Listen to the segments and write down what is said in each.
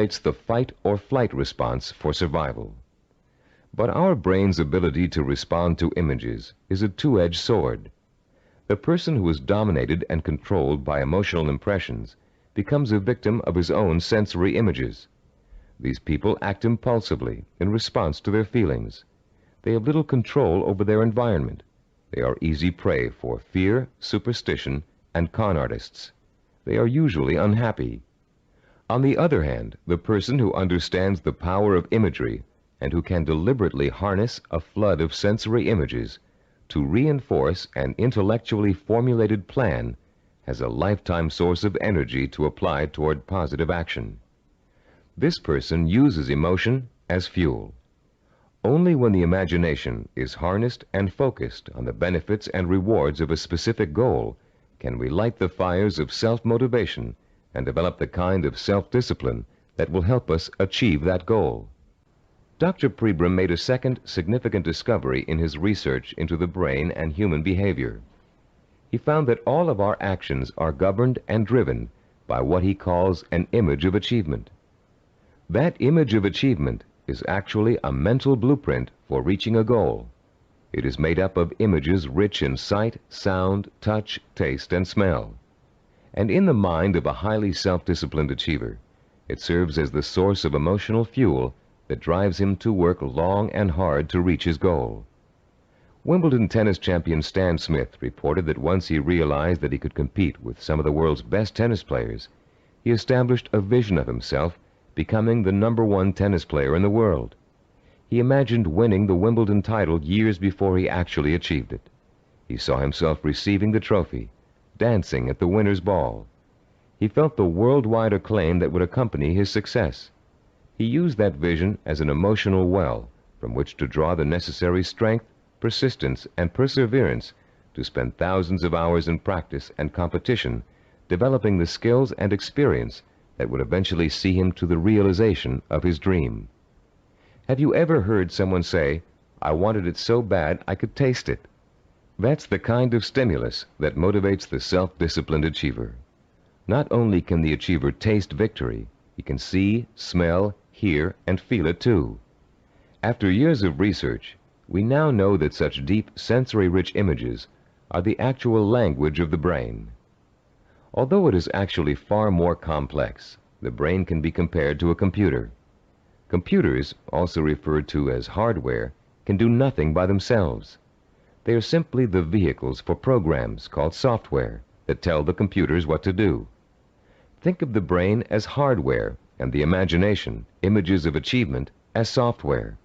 It's the fight or flight response for survival. But our brain's ability to respond to images is a two-edged sword. The person who is dominated and controlled by emotional impressions becomes a victim of his own sensory images. These people act impulsively in response to their feelings. They have little control over their environment. They are easy prey for fear, superstition, and con artists. They are usually unhappy. On the other hand, the person who understands the power of imagery and who can deliberately harness a flood of sensory images to reinforce an intellectually formulated plan has a lifetime source of energy to apply toward positive action. This person uses emotion as fuel. Only when the imagination is harnessed and focused on the benefits and rewards of a specific goal can we light the fires of self-motivation and develop the kind of self-discipline that will help us achieve that goal. Dr. Pribram made a second significant discovery in his research into the brain and human behavior. He found that all of our actions are governed and driven by what he calls an image of achievement. That image of achievement is actually a mental blueprint for reaching a goal. It is made up of images rich in sight, sound, touch, taste, and smell. And in the mind of a highly self-disciplined achiever, it serves as the source of emotional fuel that drives him to work long and hard to reach his goal. Wimbledon tennis champion Stan Smith reported that once he realized that he could compete with some of the world's best tennis players, he established a vision of himself becoming the #1 tennis player in the world. He imagined winning the Wimbledon title years before he actually achieved it. He saw himself receiving the trophy, dancing at the winner's ball. He felt the worldwide acclaim that would accompany his success. He used that vision as an emotional well from which to draw the necessary strength, persistence, and perseverance to spend thousands of hours in practice and competition, developing the skills and experience that would eventually see him to the realization of his dream. Have you ever heard someone say, "I wanted it so bad I could taste it"? That's the kind of stimulus that motivates the self-disciplined achiever. Not only can the achiever taste victory, he can see, smell, hear, and feel it too. After years of research, we now know that such deep, sensory-rich images are the actual language of the brain. Although it is actually far more complex, the brain can be compared to a computer. Computers, also referred to as hardware, can do nothing by themselves. They are simply the vehicles for programs called software that tell the computers what to do. Think of the brain as hardware and the imagination, images of achievement, as software.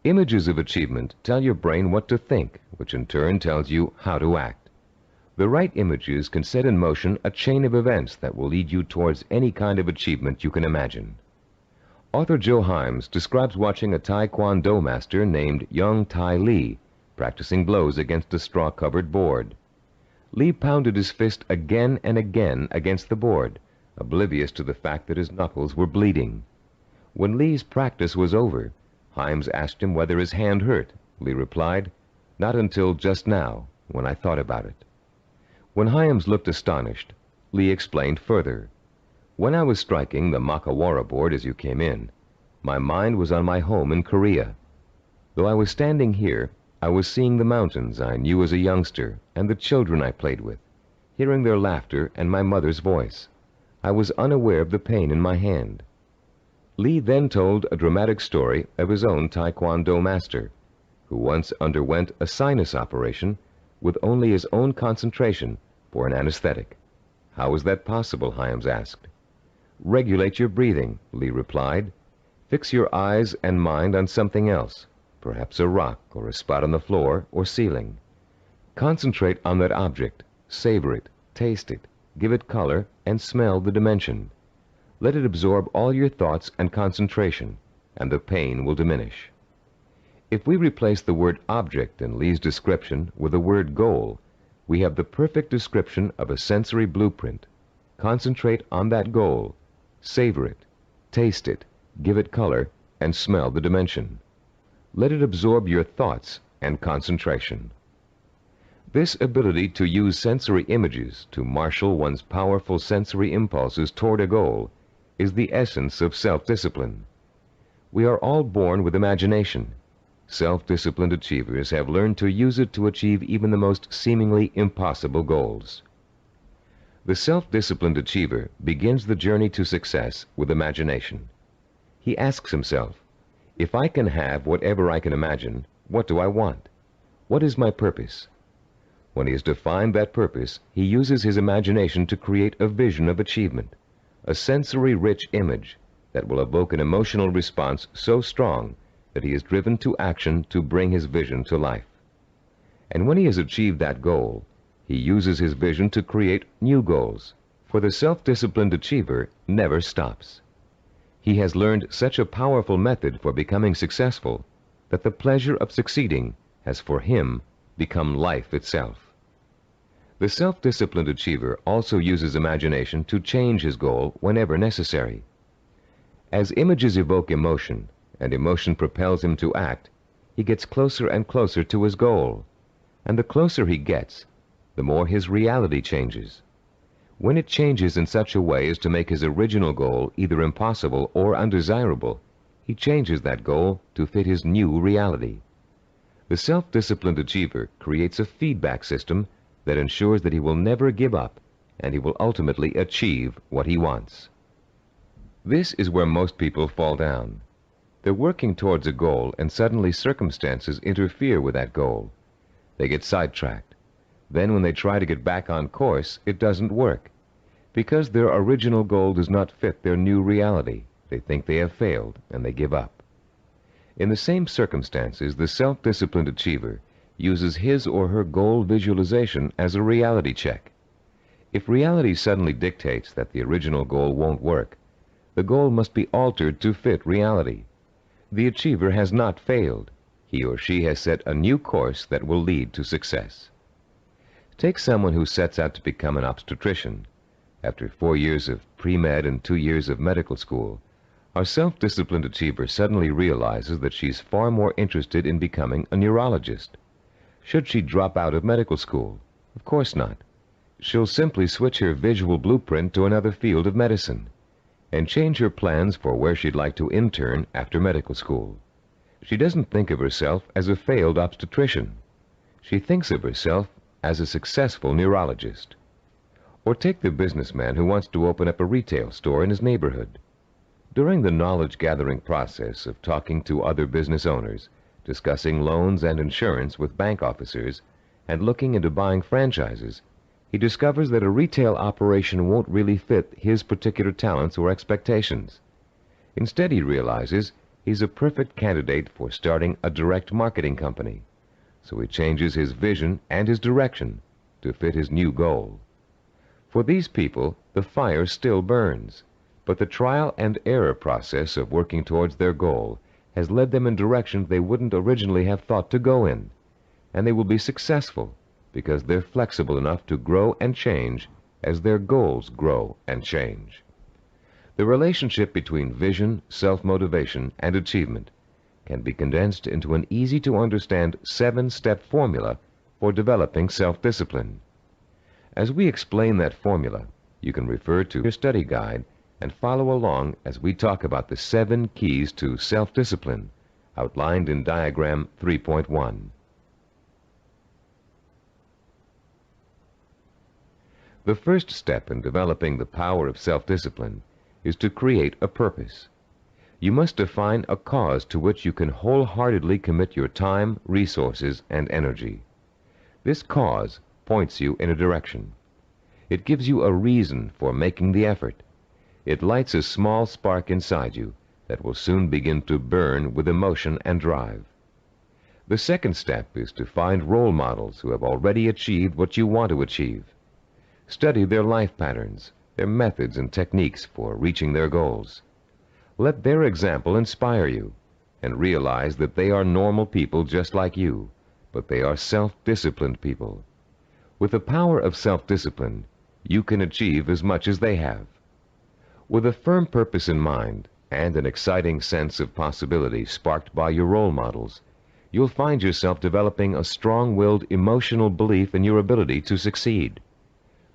Images of achievement tell your brain what to think, which in turn tells you how to act. The right images can set in motion a chain of events that will lead you towards any kind of achievement you can imagine. Author Joe Himes describes watching a Taekwondo master named Young Tai Lee practicing blows against a straw-covered board. Lee pounded his fist again and again against the board, oblivious to the fact that his knuckles were bleeding. When Lee's practice was over, Himes asked him whether his hand hurt. Lee replied, "Not until just now, when I thought about it." When Himes looked astonished, Lee explained further, "When I was striking the Makawara board as you came in, my mind was on my home in Korea. Though I was standing here, I was seeing the mountains I knew as a youngster and the children I played with, hearing their laughter and my mother's voice. I was unaware of the pain in my hand." Lee then told a dramatic story of his own Taekwondo master, who once underwent a sinus operation with only his own concentration for an anesthetic. "How was that possible?" Himes asked. "Regulate your breathing," Lee replied. "Fix your eyes and mind on something else, perhaps a rock or a spot on the floor or ceiling. Concentrate on that object, savor it, taste it, give it color, and smell the dimension. Let it absorb all your thoughts and concentration, and the pain will diminish." If we replace the word object in Lee's description with the word goal, we have the perfect description of a sensory blueprint. Concentrate on that goal, savor it, taste it, give it color, and smell the dimension. Let it absorb your thoughts and concentration. This ability to use sensory images to marshal one's powerful sensory impulses toward a goal is the essence of self-discipline. We are all born with imagination. Self-disciplined achievers have learned to use it to achieve even the most seemingly impossible goals. The self-disciplined achiever begins the journey to success with imagination. He asks himself, if I can have whatever I can imagine, what do I want? What is my purpose? When he has defined that purpose, he uses his imagination to create a vision of achievement, a sensory-rich image that will evoke an emotional response so strong that he is driven to action to bring his vision to life. And when he has achieved that goal, he uses his vision to create new goals, for the self-disciplined achiever never stops. He has learned such a powerful method for becoming successful that the pleasure of succeeding has for him become life itself. The self-disciplined achiever also uses imagination to change his goal whenever necessary. As images evoke emotion, and emotion propels him to act, he gets closer and closer to his goal. And the closer he gets, the more his reality changes. When it changes in such a way as to make his original goal either impossible or undesirable, he changes that goal to fit his new reality. The self-disciplined achiever creates a feedback system that ensures that he will never give up, and he will ultimately achieve what he wants. This is where most people fall down. They're working towards a goal, and suddenly circumstances interfere with that goal. They get sidetracked. Then when they try to get back on course, it doesn't work. Because their original goal does not fit their new reality, they think they have failed, and they give up. In the same circumstances, the self-disciplined achiever uses his or her goal visualization as a reality check. If reality suddenly dictates that the original goal won't work, the goal must be altered to fit reality. The achiever has not failed. He or she has set a new course that will lead to success. Take someone who sets out to become an obstetrician. After 4 years of pre-med and 2 years of medical school, our self-disciplined achiever suddenly realizes that she's far more interested in becoming a neurologist. Should she drop out of medical school? Of course not. She'll simply switch her visual blueprint to another field of medicine and change her plans for where she'd like to intern after medical school. She doesn't think of herself as a failed obstetrician. She thinks of herself as a successful neurologist. Or take the businessman who wants to open up a retail store in his neighborhood. During the knowledge-gathering process of talking to other business owners, discussing loans and insurance with bank officers, and looking into buying franchises, he discovers that a retail operation won't really fit his particular talents or expectations. Instead, he realizes he's a perfect candidate for starting a direct marketing company. So he changes his vision and his direction to fit his new goal. For these people, the fire still burns, but the trial and error process of working towards their goal has led them in directions they wouldn't originally have thought to go in, and they will be successful because they're flexible enough to grow and change as their goals grow and change. The relationship between vision, self-motivation, and achievement can be condensed into an easy-to-understand 7-step formula for developing self-discipline. As we explain that formula, you can refer to your study guide and follow along as we talk about the 7 keys to self-discipline outlined in Diagram 3.1. The first step in developing the power of self-discipline is to create a purpose. You must define a cause to which you can wholeheartedly commit your time, resources, and energy. This cause points you in a direction. It gives you a reason for making the effort. It lights a small spark inside you that will soon begin to burn with emotion and drive. The second step is to find role models who have already achieved what you want to achieve. Study their life patterns, their methods and techniques for reaching their goals. Let their example inspire you, and realize that they are normal people just like you, but they are self-disciplined people. With the power of self-discipline, you can achieve as much as they have. With a firm purpose in mind and an exciting sense of possibility sparked by your role models, you'll find yourself developing a strong-willed emotional belief in your ability to succeed.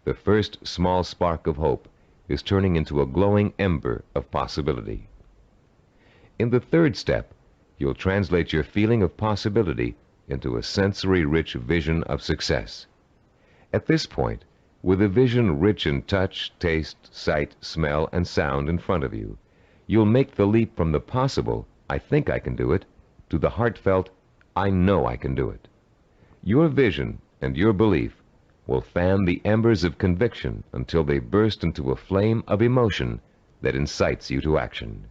The first small spark of hope is turning into a glowing ember of possibility. In the third step, you'll translate your feeling of possibility into a sensory-rich vision of success. At this point, with a vision rich in touch, taste, sight, smell, and sound in front of you, you'll make the leap from the possible, "I think I can do it," to the heartfelt, "I know I can do it." Your vision and your belief will fan the embers of conviction until they burst into a flame of emotion that incites you to action.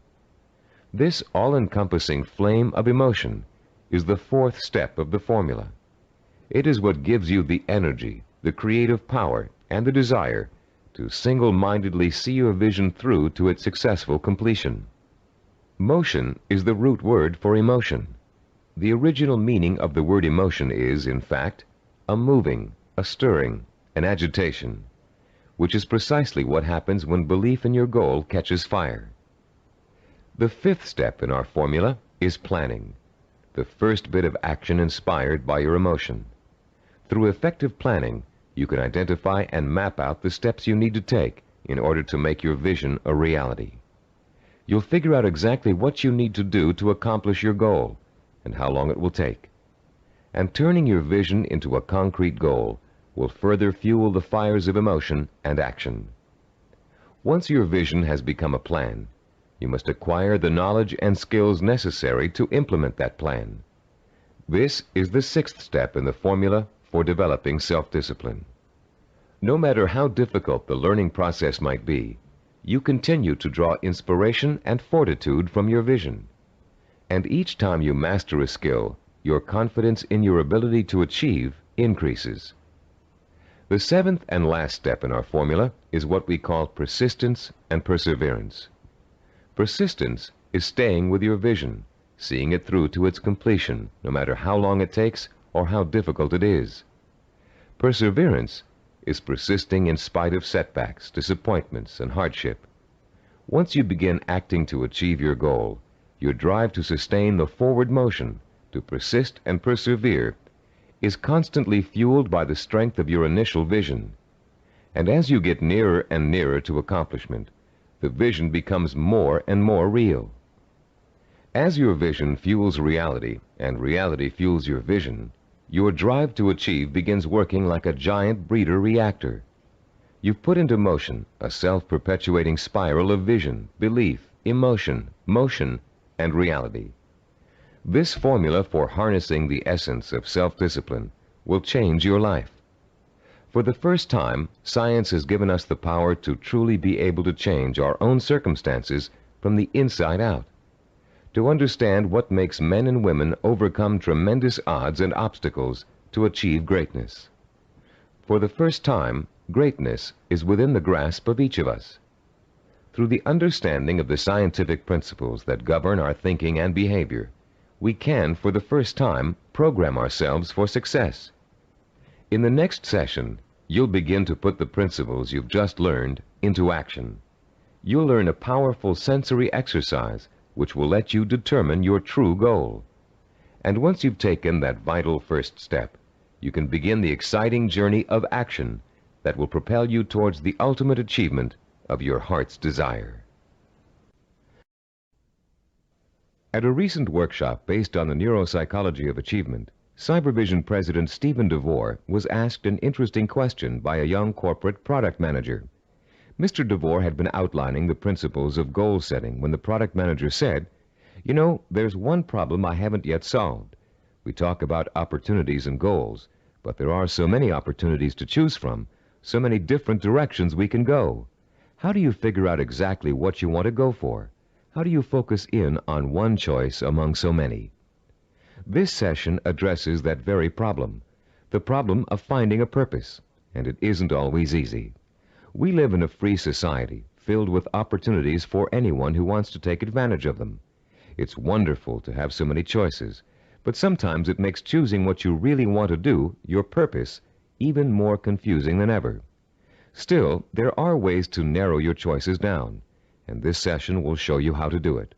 This all-encompassing flame of emotion is the fourth step of the formula. It is what gives you the energy, the creative power, and the desire to single-mindedly see your vision through to its successful completion. Motion is the root word for emotion. The original meaning of the word emotion is, in fact, a moving, a stirring, an agitation, which is precisely what happens when belief in your goal catches fire. The fifth step in our formula is planning, the first bit of action inspired by your emotion. Through effective planning, you can identify and map out the steps you need to take in order to make your vision a reality. You'll figure out exactly what you need to do to accomplish your goal and how long it will take. And turning your vision into a concrete goal will further fuel the fires of emotion and action. Once your vision has become a plan, you must acquire the knowledge and skills necessary to implement that plan. This is the sixth step in the formula for developing self-discipline. No matter how difficult the learning process might be, you continue to draw inspiration and fortitude from your vision. And each time you master a skill, your confidence in your ability to achieve increases. The seventh and last step in our formula is what we call persistence and perseverance. Persistence is staying with your vision, seeing it through to its completion, no matter how long it takes or how difficult it is. Perseverance is persisting in spite of setbacks, disappointments, and hardship. Once you begin acting to achieve your goal, your drive to sustain the forward motion, to persist and persevere, is constantly fueled by the strength of your initial vision. And as you get nearer and nearer to accomplishment, the vision becomes more and more real. As your vision fuels reality, and reality fuels your vision, your drive to achieve begins working like a giant breeder reactor. You've put into motion a self-perpetuating spiral of vision, belief, emotion, motion, and reality. This formula for harnessing the essence of self-discipline will change your life. For the first time, science has given us the power to truly be able to change our own circumstances from the inside out, to understand what makes men and women overcome tremendous odds and obstacles to achieve greatness. For the first time, greatness is within the grasp of each of us. Through the understanding of the scientific principles that govern our thinking and behavior, we can, for the first time, program ourselves for success. In the next session, you'll begin to put the principles you've just learned into action. You'll learn a powerful sensory exercise which will let you determine your true goal. And once you've taken that vital first step, you can begin the exciting journey of action that will propel you towards the ultimate achievement of your heart's desire. At a recent workshop based on the neuropsychology of achievement, Cybervision President Stephen DeVore was asked an interesting question by a young corporate product manager. Mr. DeVore had been outlining the principles of goal setting when the product manager said, "You know, there's one problem I haven't yet solved. We talk about opportunities and goals, but there are so many opportunities to choose from, so many different directions we can go. How do you figure out exactly what you want to go for? How do you focus in on one choice among so many?" This session addresses that very problem, the problem of finding a purpose, and it isn't always easy. We live in a free society filled with opportunities for anyone who wants to take advantage of them. It's wonderful to have so many choices, but sometimes it makes choosing what you really want to do, your purpose, even more confusing than ever. Still, there are ways to narrow your choices down, and this session will show you how to do it.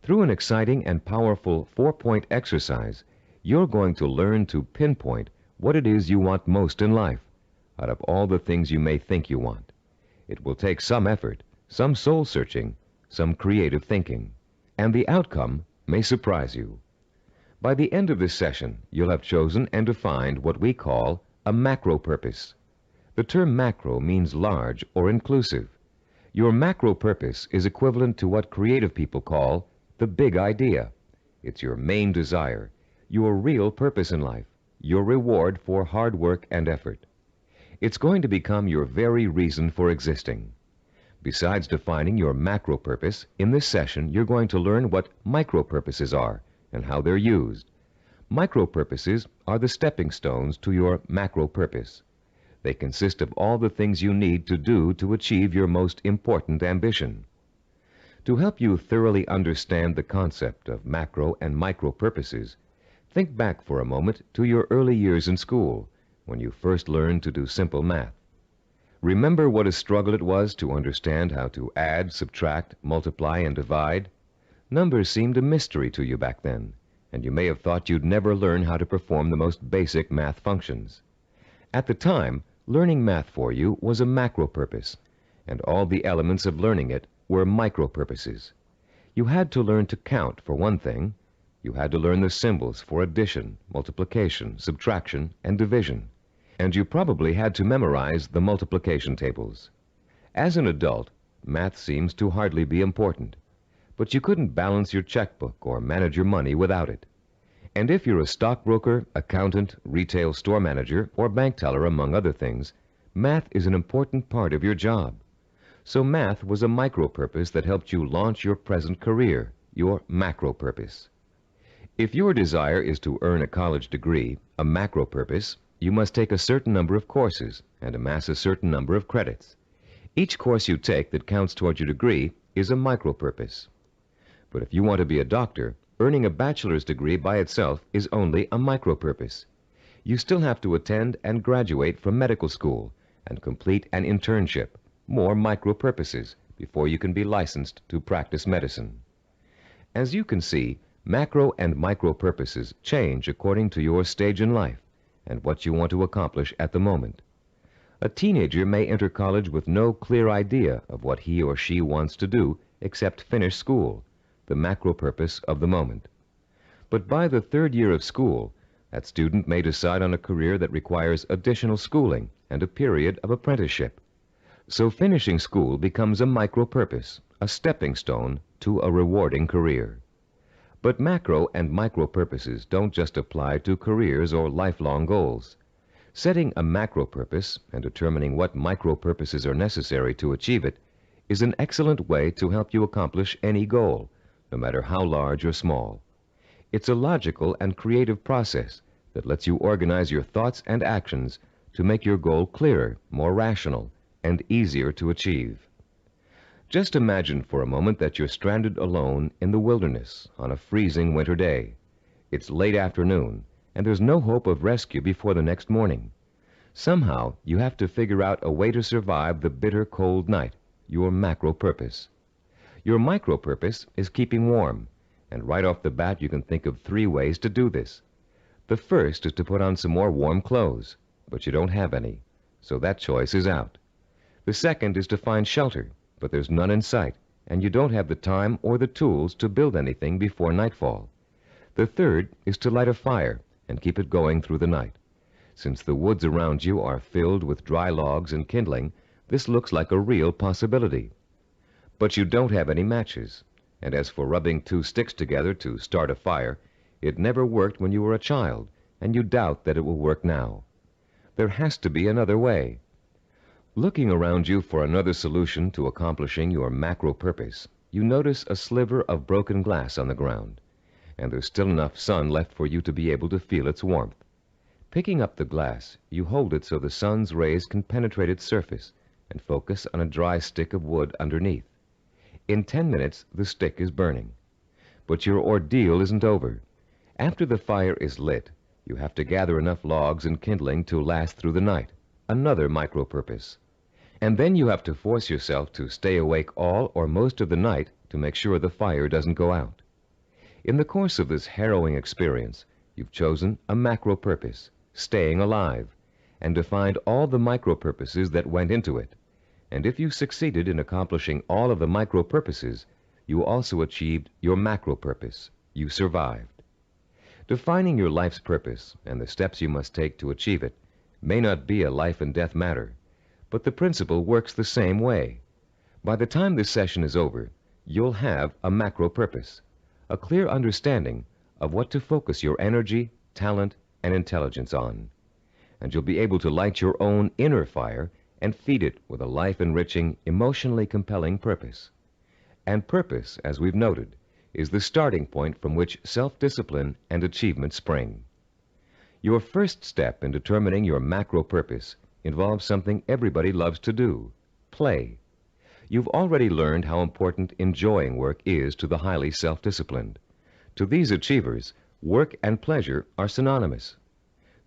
Through an exciting and powerful 4-point exercise, you're going to learn to pinpoint what it is you want most in life, out of all the things you may think you want. It will take some effort, some soul-searching, some creative thinking, and the outcome may surprise you. By the end of this session, you'll have chosen and defined what we call a macro purpose. The term macro means large or inclusive. Your macro purpose is equivalent to what creative people call the big idea. It's your main desire, your real purpose in life, your reward for hard work and effort. It's going to become your very reason for existing. Besides defining your macro purpose, in this session you're going to learn what micro purposes are and how they're used. Micro purposes are the stepping stones to your macro purpose. They consist of all the things you need to do to achieve your most important ambition. To help you thoroughly understand the concept of macro and micro purposes, think back for a moment to your early years in school, when you first learned to do simple math. Remember what a struggle it was to understand how to add, subtract, multiply, and divide? Numbers seemed a mystery to you back then, and you may have thought you'd never learn how to perform the most basic math functions. At the time, learning math for you was a macro purpose, and all the elements of learning it were micro purposes. You had to learn to count, for one thing. You had to learn the symbols for addition, multiplication, subtraction, and division. And you probably had to memorize the multiplication tables. As an adult, math seems to hardly be important, but you couldn't balance your checkbook or manage your money without it. And if you're a stockbroker, accountant, retail store manager, or bank teller, among other things, math is an important part of your job. So math was a micro purpose that helped you launch your present career, your macro purpose. If your desire is to earn a college degree, a macro purpose, you must take a certain number of courses and amass a certain number of credits. Each course you take that counts toward your degree is a micro purpose. But if you want to be a doctor, earning a bachelor's degree by itself is only a micro purpose. You still have to attend and graduate from medical school and complete an internship, more micro purposes, before you can be licensed to practice medicine. As you can see, macro and micro purposes change according to your stage in life and what you want to accomplish at the moment. A teenager may enter college with no clear idea of what he or she wants to do except finish school, the macro purpose of the moment. But by the third year of school, that student may decide on a career that requires additional schooling and a period of apprenticeship. So finishing school becomes a micro purpose, a stepping stone to a rewarding career. But macro and micro purposes don't just apply to careers or lifelong goals. Setting a macro purpose and determining what micro purposes are necessary to achieve it is an excellent way to help you accomplish any goal, no matter how large or small. It's a logical and creative process that lets you organize your thoughts and actions to make your goal clearer, more rational, and easier to achieve. Just imagine for a moment that you're stranded alone in the wilderness on a freezing winter day. It's late afternoon, and there's no hope of rescue before the next morning. Somehow, you have to figure out a way to survive the bitter cold night, your macro purpose. Your micro purpose is keeping warm, and right off the bat you can think of 3 ways to do this. The first is to put on some more warm clothes, but you don't have any, so that choice is out. The second is to find shelter, but there's none in sight, and you don't have the time or the tools to build anything before nightfall. The third is to light a fire and keep it going through the night. Since the woods around you are filled with dry logs and kindling, this looks like a real possibility. But you don't have any matches, and as for rubbing 2 sticks together to start a fire, it never worked when you were a child, and you doubt that it will work now. There has to be another way. Looking around you for another solution to accomplishing your macro purpose, you notice a sliver of broken glass on the ground, and there's still enough sun left for you to be able to feel its warmth. Picking up the glass, you hold it so the sun's rays can penetrate its surface and focus on a dry stick of wood underneath. In 10 minutes, the stick is burning. But your ordeal isn't over. After the fire is lit, you have to gather enough logs and kindling to last through the night, another micro purpose. And then you have to force yourself to stay awake all or most of the night to make sure the fire doesn't go out. In the course of this harrowing experience, you've chosen a macro purpose, staying alive, and defined all the micro purposes that went into it. And if you succeeded in accomplishing all of the micro-purposes, you also achieved your macro-purpose. You survived. Defining your life's purpose and the steps you must take to achieve it may not be a life and death matter, but the principle works the same way. By the time this session is over, you'll have a macro-purpose, a clear understanding of what to focus your energy, talent, and intelligence on. And you'll be able to light your own inner fire and feed it with a life-enriching, emotionally compelling purpose. And purpose, as we've noted, is the starting point from which self-discipline and achievement spring. Your first step in determining your macro-purpose involves something everybody loves to do: play. You've already learned how important enjoying work is to the highly self-disciplined. To these achievers, work and pleasure are synonymous.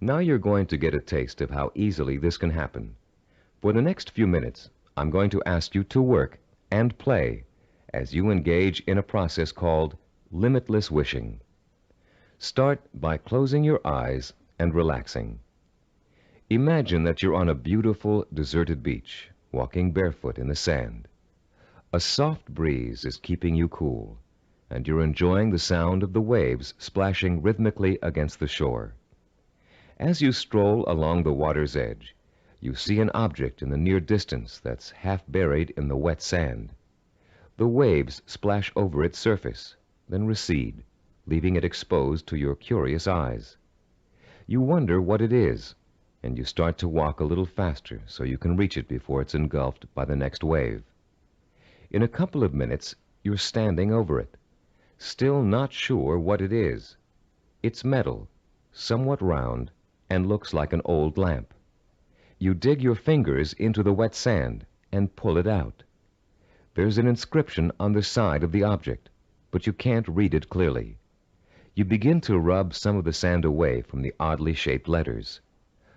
Now you're going to get a taste of how easily this can happen. For the next few minutes, I'm going to ask you to work and play as you engage in a process called limitless wishing. Start by closing your eyes and relaxing. Imagine that you're on a beautiful, deserted beach, walking barefoot in the sand. A soft breeze is keeping you cool, and you're enjoying the sound of the waves splashing rhythmically against the shore. As you stroll along the water's edge, you see an object in the near distance that's half buried in the wet sand. The waves splash over its surface, then recede, leaving it exposed to your curious eyes. You wonder what it is, and you start to walk a little faster so you can reach it before it's engulfed by the next wave. In a couple of minutes, you're standing over it, still not sure what it is. It's metal, somewhat round, and looks like an old lamp. You dig your fingers into the wet sand and pull it out. There's an inscription on the side of the object, but you can't read it clearly. You begin to rub some of the sand away from the oddly shaped letters.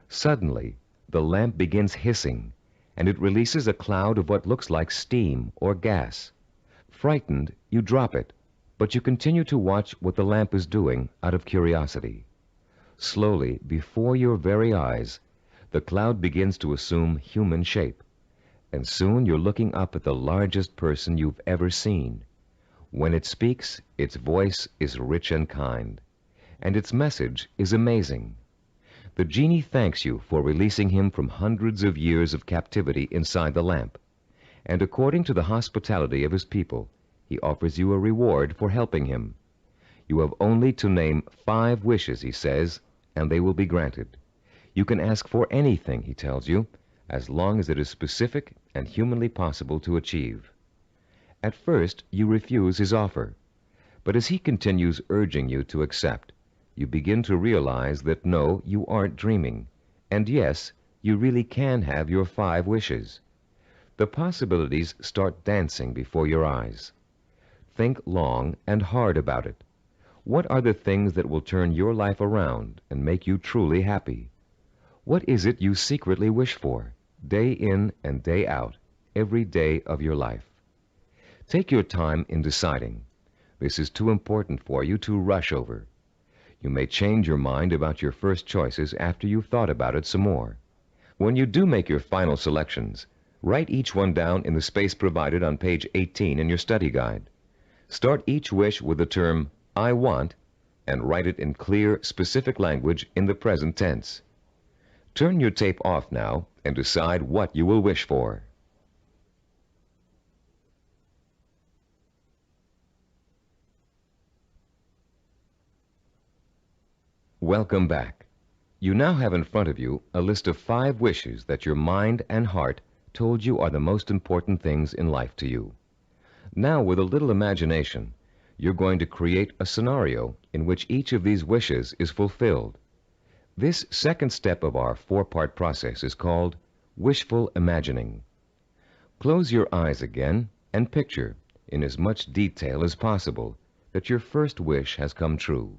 Suddenly, the lamp begins hissing, and it releases a cloud of what looks like steam or gas. Frightened, you drop it, but you continue to watch what the lamp is doing out of curiosity. Slowly, before your very eyes, the cloud begins to assume human shape, and soon you're looking up at the largest person you've ever seen. When it speaks, its voice is rich and kind, and its message is amazing. The genie thanks you for releasing him from hundreds of years of captivity inside the lamp, and according to the hospitality of his people, he offers you a reward for helping him. You have only to name 5 wishes, he says, and they will be granted. You can ask for anything, he tells you, as long as it is specific and humanly possible to achieve. At first, you refuse his offer, but as he continues urging you to accept, you begin to realize that no, you aren't dreaming, and yes, you really can have your 5 wishes. The possibilities start dancing before your eyes. Think long and hard about it. What are the things that will turn your life around and make you truly happy? What is it you secretly wish for, day in and day out, every day of your life? Take your time in deciding. This is too important for you to rush over. You may change your mind about your first choices after you've thought about it some more. When you do make your final selections, write each one down in the space provided on page 18 in your study guide. Start each wish with the term "I want" and write it in clear, specific language in the present tense. Turn your tape off now and decide what you will wish for. Welcome back. You now have in front of you a list of 5 wishes that your mind and heart told you are the most important things in life to you. Now, with a little imagination, you're going to create a scenario in which each of these wishes is fulfilled. This second step of our 4-part process is called wishful imagining. Close your eyes again and picture, in as much detail as possible, that your first wish has come true.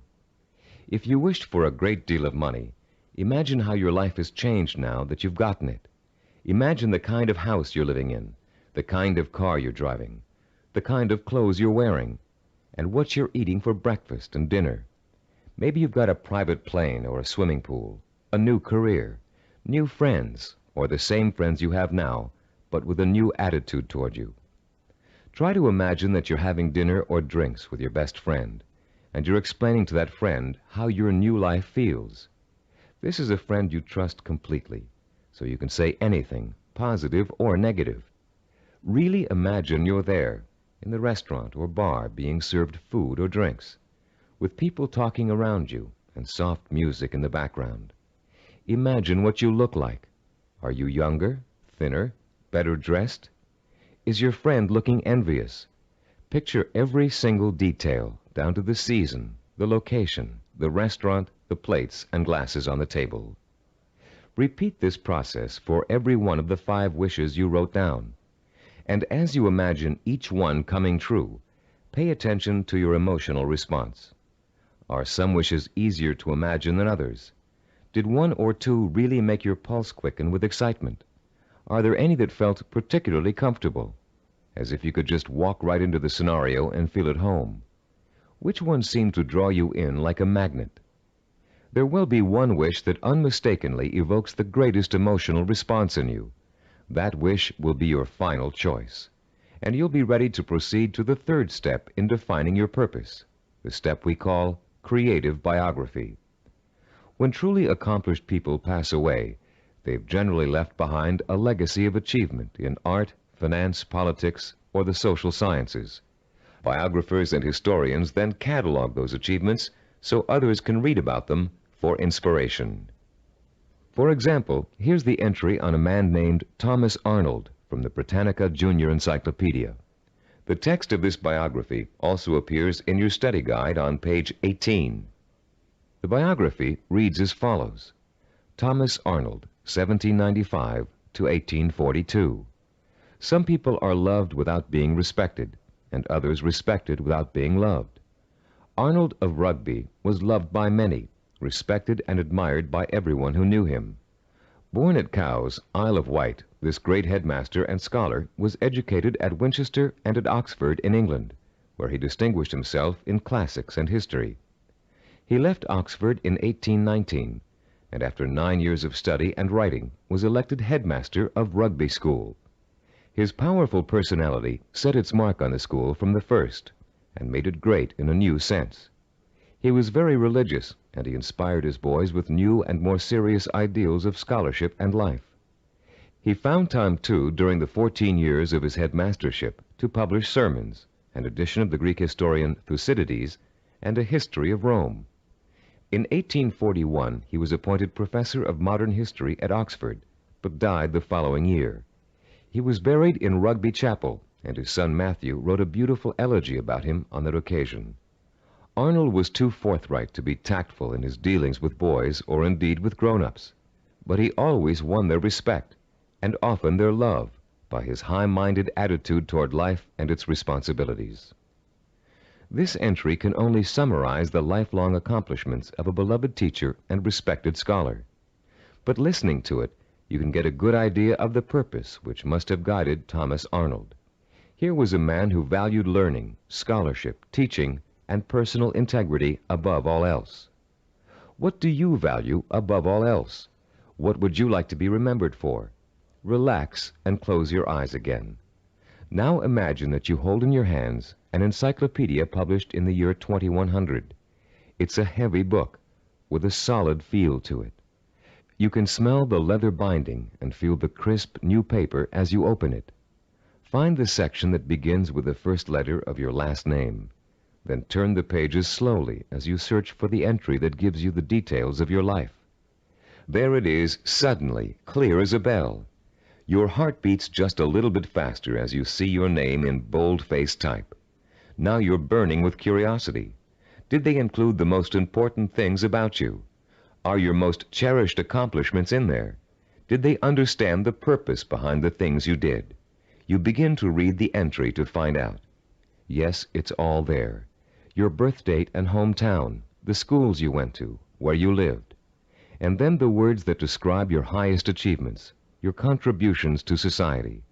If you wished for a great deal of money, imagine how your life has changed now that you've gotten it. Imagine the kind of house you're living in, the kind of car you're driving, the kind of clothes you're wearing, and what you're eating for breakfast and dinner. Maybe you've got a private plane or a swimming pool, a new career, new friends, or the same friends you have now, but with a new attitude toward you. Try to imagine that you're having dinner or drinks with your best friend, and you're explaining to that friend how your new life feels. This is a friend you trust completely, so you can say anything, positive or negative. Really imagine you're there, in the restaurant or bar, being served food or drinks, with people talking around you and soft music in the background. Imagine what you look like. Are you younger, thinner, better dressed? Is your friend looking envious? Picture every single detail, down to the season, the location, the restaurant, the plates and glasses on the table. Repeat this process for every one of the 5 wishes you wrote down. And as you imagine each one coming true, pay attention to your emotional response. Are some wishes easier to imagine than others? Did 1 or 2 really make your pulse quicken with excitement? Are there any that felt particularly comfortable, as if you could just walk right into the scenario and feel at home? Which one seemed to draw you in like a magnet? There will be one wish that unmistakably evokes the greatest emotional response in you. That wish will be your final choice, and you'll be ready to proceed to the 3rd step in defining your purpose, the step we call creative biography. When truly accomplished people pass away, they've generally left behind a legacy of achievement in art, finance, politics, or the social sciences. Biographers and historians then catalog those achievements so others can read about them for inspiration. For example, here's the entry on a man named Thomas Arnold from the Britannica Junior Encyclopedia. The text of this biography also appears in your study guide on page 18. The biography reads as follows: Thomas Arnold, 1795 to 1842. Some people are loved without being respected, and others respected without being loved. Arnold of Rugby was loved by many, respected and admired by everyone who knew him. Born at Cowes, Isle of Wight, this great headmaster and scholar was educated at Winchester and at Oxford in England, where he distinguished himself in classics and history. He left Oxford in 1819, and after 9 years of study and writing, was elected headmaster of Rugby School. His powerful personality set its mark on the school from the first, and made it great in a new sense. He was very religious, and he inspired his boys with new and more serious ideals of scholarship and life. He found time, too, during the 14 years of his headmastership, to publish sermons, an edition of the Greek historian Thucydides, and a history of Rome. In 1841, he was appointed professor of modern history at Oxford, but died the following year. He was buried in Rugby Chapel, and his son Matthew wrote a beautiful elegy about him on that occasion. Arnold was too forthright to be tactful in his dealings with boys or indeed with grown-ups, but he always won their respect, and often their love, by his high-minded attitude toward life and its responsibilities. This entry can only summarize the lifelong accomplishments of a beloved teacher and respected scholar. But listening to it, you can get a good idea of the purpose which must have guided Thomas Arnold. Here was a man who valued learning, scholarship, teaching, and personal integrity above all else. What do you value above all else? What would you like to be remembered for? Relax and close your eyes again. Now imagine that you hold in your hands an encyclopedia published in the year 2100. It's a heavy book with a solid feel to it. You can smell the leather binding and feel the crisp new paper as you open it. Find the section that begins with the first letter of your last name. Then turn the pages slowly as you search for the entry that gives you the details of your life. There it is, suddenly, clear as a bell. Your heart beats just a little bit faster as you see your name in bold-faced type. Now you're burning with curiosity. Did they include the most important things about you? Are your most cherished accomplishments in there? Did they understand the purpose behind the things you did? You begin to read the entry to find out. Yes, it's all there. Your birth date and hometown, the schools you went to, where you lived. And then the words that describe your highest achievements, your contributions to society.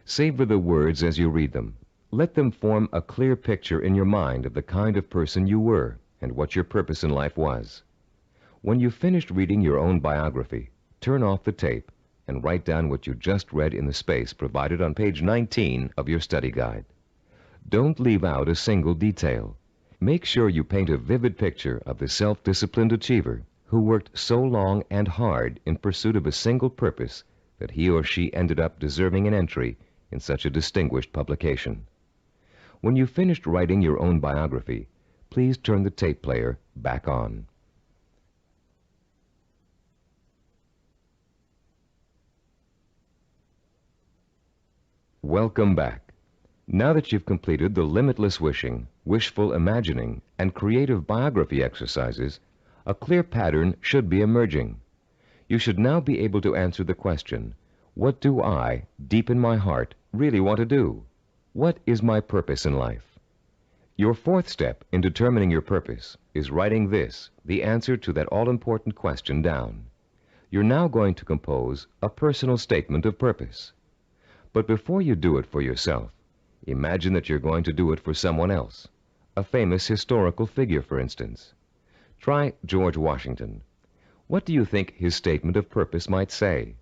Savor the words as you read them. Let them form a clear picture in your mind of the kind of person you were and what your purpose in life was. When you've finished reading your own biography, turn off the tape, and write down what you just read in the space provided on page 19 of your study guide. Don't leave out a single detail. Make sure you paint a vivid picture of the self-disciplined achiever who worked so long and hard in pursuit of a single purpose that he or she ended up deserving an entry in such a distinguished publication. When you've finished writing your own biography, please turn the tape player back on. Welcome back. Now that you've completed the limitless wishing, wishful imagining, and creative biography exercises, a clear pattern should be emerging. You should now be able to answer the question, what do I, deep in my heart, really want to do? What is my purpose in life? Your fourth step in determining your purpose is writing this, the answer to that all-important question, down. You're now going to compose a personal statement of purpose. But before you do it for yourself, imagine that you're going to do it for someone else, a famous historical figure, for instance. Try George Washington. What do you think his statement of purpose might say?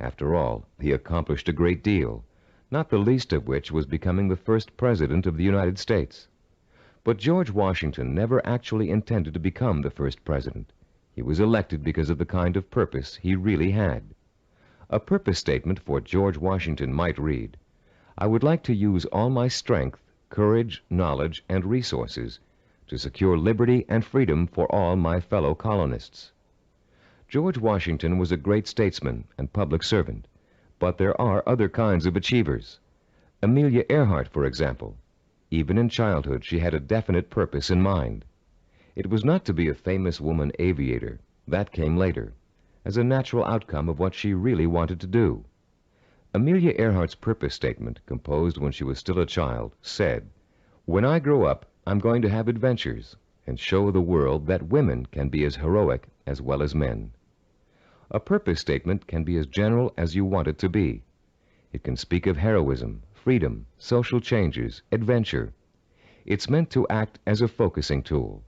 After all, he accomplished a great deal, not the least of which was becoming the first president of the United States. But George Washington never actually intended to become the first president. He was elected because of the kind of purpose he really had. A purpose statement for George Washington might read, I would like to use all my strength, courage, knowledge, and resources to secure liberty and freedom for all my fellow colonists. George Washington was a great statesman and public servant, but there are other kinds of achievers. Amelia Earhart, for example. Even in childhood, she had a definite purpose in mind. It was not to be a famous woman aviator. That came later, as a natural outcome of what she really wanted to do. Amelia Earhart's purpose statement, composed when she was still a child, said, When I grow up, I'm going to have adventures and show the world that women can be as heroic as well as men. A purpose statement can be as general as you want it to be. It can speak of heroism, freedom, social changes, adventure. It's meant to act as a focusing tool,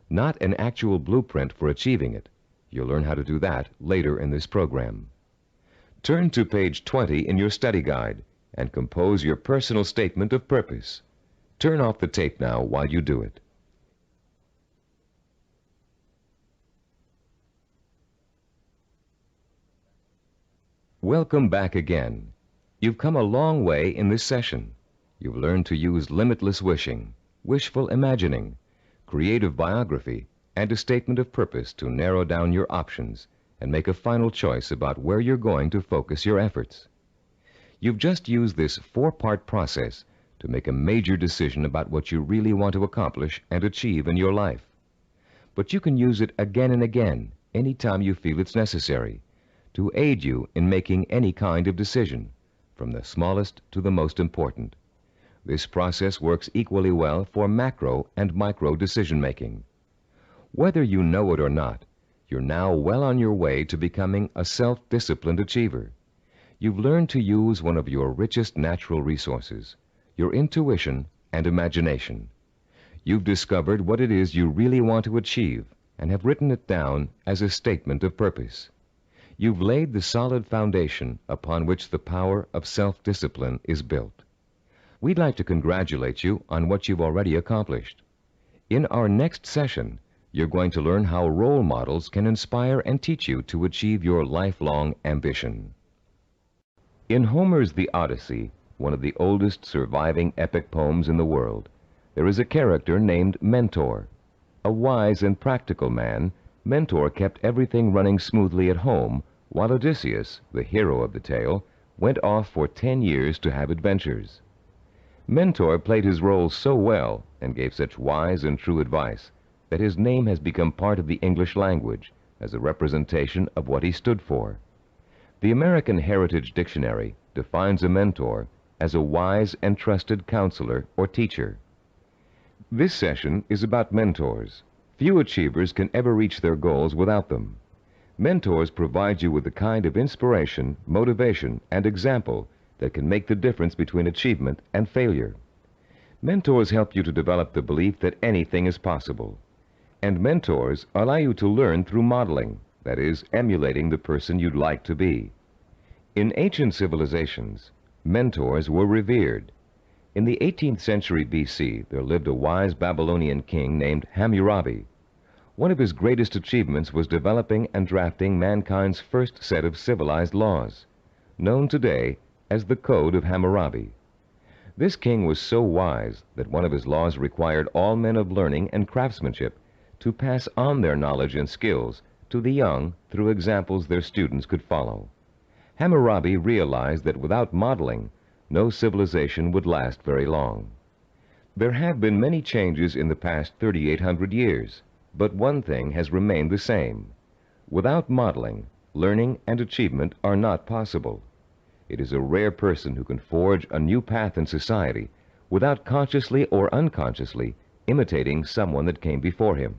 not an actual blueprint for achieving it. You'll learn how to do that later in this program. Turn to page 20 in your study guide and compose your personal statement of purpose. Turn off the tape now while you do it. Welcome back again. You've come a long way in this session. You've learned to use limitless wishing, wishful imagining, creative biography, and a statement of purpose to narrow down your options and make a final choice about where you're going to focus your efforts. You've just used this four-part process to make a major decision about what you really want to accomplish and achieve in your life. But you can use it again and again, anytime you feel it's necessary, to aid you in making any kind of decision, from the smallest to the most important. This process works equally well for macro and micro decision-making. Whether you know it or not, you're now well on your way to becoming a self-disciplined achiever. You've learned to use one of your richest natural resources, your intuition and imagination. You've discovered what it is you really want to achieve and have written it down as a statement of purpose. You've laid the solid foundation upon which the power of self-discipline is built. We'd like to congratulate you on what you've already accomplished. In our next session, you're going to learn how role models can inspire and teach you to achieve your lifelong ambition. In Homer's The Odyssey, one of the oldest surviving epic poems in the world, there is a character named Mentor. A wise and practical man, Mentor kept everything running smoothly at home, while Odysseus, the hero of the tale, went off for 10 years to have adventures. Mentor played his role so well and gave such wise and true advice that his name has become part of the English language as a representation of what he stood for. The American Heritage Dictionary defines a mentor as a wise and trusted counselor or teacher. This session is about mentors. Few achievers can ever reach their goals without them. Mentors provide you with the kind of inspiration, motivation, and example that can make the difference between achievement and failure. Mentors help you to develop the belief that anything is possible. And mentors allow you to learn through modeling, that is, emulating the person you'd like to be. In ancient civilizations, mentors were revered. In the 18th century BC, there lived a wise Babylonian king named Hammurabi. One of his greatest achievements was developing and drafting mankind's first set of civilized laws, known today as the Code of Hammurabi. This king was so wise that one of his laws required all men of learning and craftsmanship to pass on their knowledge and skills to the young through examples their students could follow. Hammurabi realized that without modeling, no civilization would last very long. There have been many changes in the past 3,800 years, but one thing has remained the same. Without modeling, learning and achievement are not possible. It is a rare person who can forge a new path in society without consciously or unconsciously imitating someone that came before him.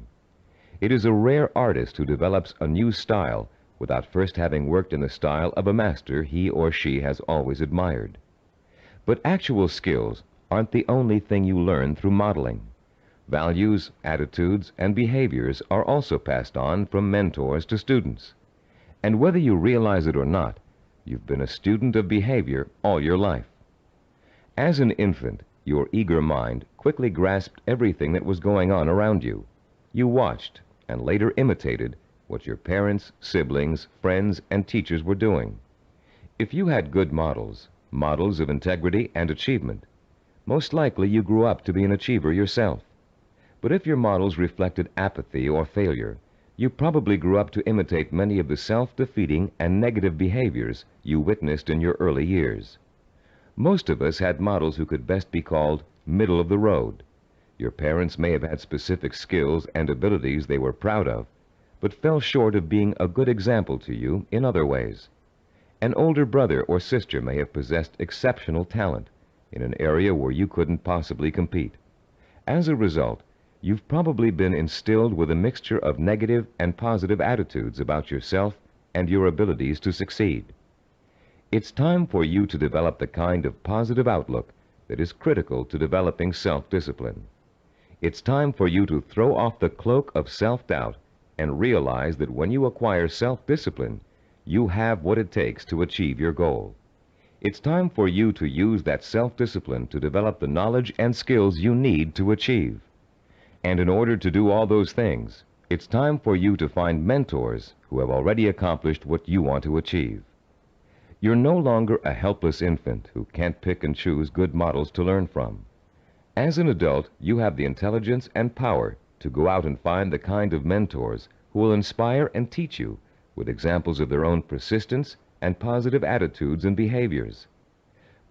It is a rare artist who develops a new style without first having worked in the style of a master he or she has always admired. But actual skills aren't the only thing you learn through modeling. Values, attitudes, and behaviors are also passed on from mentors to students. And whether you realize it or not, you've been a student of behavior all your life. As an infant, your eager mind quickly grasped everything that was going on around you. You watched and later imitated what your parents, siblings, friends, and teachers were doing. If you had good models, models of integrity and achievement, most likely you grew up to be an achiever yourself. But if your models reflected apathy or failure, you probably grew up to imitate many of the self-defeating and negative behaviors you witnessed in your early years. Most of us had models who could best be called middle of the road. Your parents may have had specific skills and abilities they were proud of, but fell short of being a good example to you in other ways. An older brother or sister may have possessed exceptional talent in an area where you couldn't possibly compete. As a result, you've probably been instilled with a mixture of negative and positive attitudes about yourself and your abilities to succeed. It's time for you to develop the kind of positive outlook that is critical to developing self-discipline. It's time for you to throw off the cloak of self-doubt and realize that when you acquire self-discipline, you have what it takes to achieve your goal. It's time for you to use that self-discipline to develop the knowledge and skills you need to achieve. And in order to do all those things, it's time for you to find mentors who have already accomplished what you want to achieve. You're no longer a helpless infant who can't pick and choose good models to learn from. As an adult, you have the intelligence and power to go out and find the kind of mentors who will inspire and teach you with examples of their own persistence and positive attitudes and behaviors.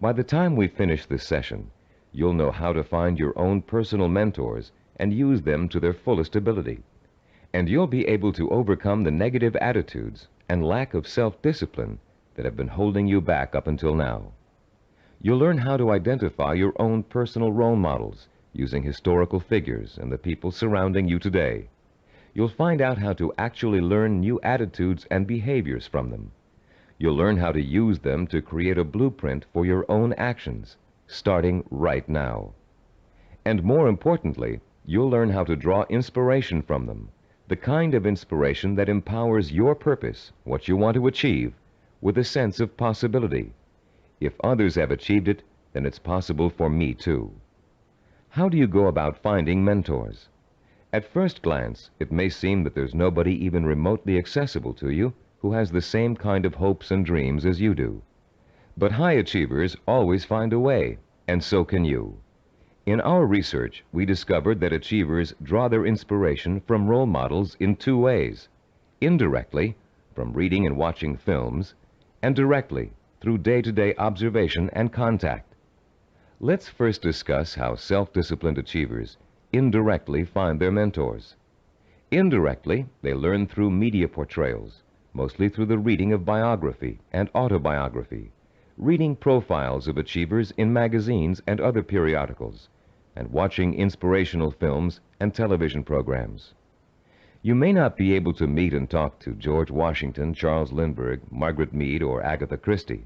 By the time we finish this session, you'll know how to find your own personal mentors and use them to their fullest ability. And you'll be able to overcome the negative attitudes and lack of self-discipline that have been holding you back up until now. You'll learn how to identify your own personal role models using historical figures and the people surrounding you today. You'll find out how to actually learn new attitudes and behaviors from them. You'll learn how to use them to create a blueprint for your own actions, starting right now. And more importantly, you'll learn how to draw inspiration from them, the kind of inspiration that empowers your purpose, what you want to achieve, with a sense of possibility. If others have achieved it, then it's possible for me too. How do you go about finding mentors? At first glance, it may seem that there's nobody even remotely accessible to you who has the same kind of hopes and dreams as you do. But high achievers always find a way, and so can you. In our research, we discovered that achievers draw their inspiration from role models in two ways: indirectly, from reading and watching films, and directly, through day-to-day observation and contact. Let's first discuss how self-disciplined achievers indirectly find their mentors. Indirectly, they learn through media portrayals, mostly through the reading of biography and autobiography, reading profiles of achievers in magazines and other periodicals, and watching inspirational films and television programs. You may not be able to meet and talk to George Washington, Charles Lindbergh, Margaret Mead, or Agatha Christie,